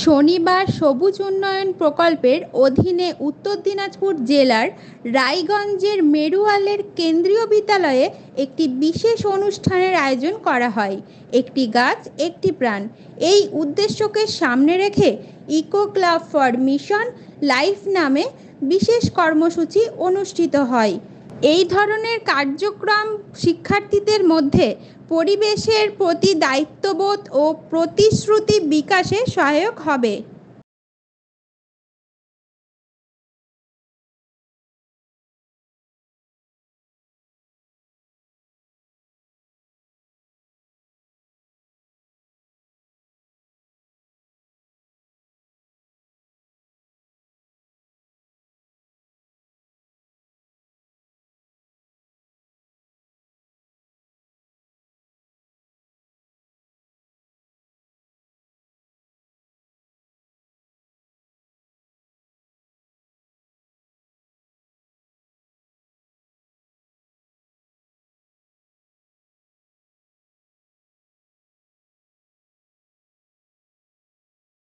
শনিবার সবুজ উন্নয়ন প্রকল্পের অধীনে উত্তর দিনাজপুর জেলার রায়গঞ্জের মেরুয়ালের কেন্দ্রীয় বিদ্যালয়ে একটি বিশেষ অনুষ্ঠানের আয়োজন করা হয়। একটি গাছ একটি প্রাণ এই উদ্দেশ্যকে সামনে রেখে eco club for mission life নামে বিশেষ কর্মসূচি অনুষ্ঠিত হয়। এই ধরনের কার্যক্রম শিক্ষার্থীদের মধ্যে পরিবেশের প্রতি দায়িত্ববোধ ও প্রতিশ্রুতি বিকাশে সহায়ক হবে।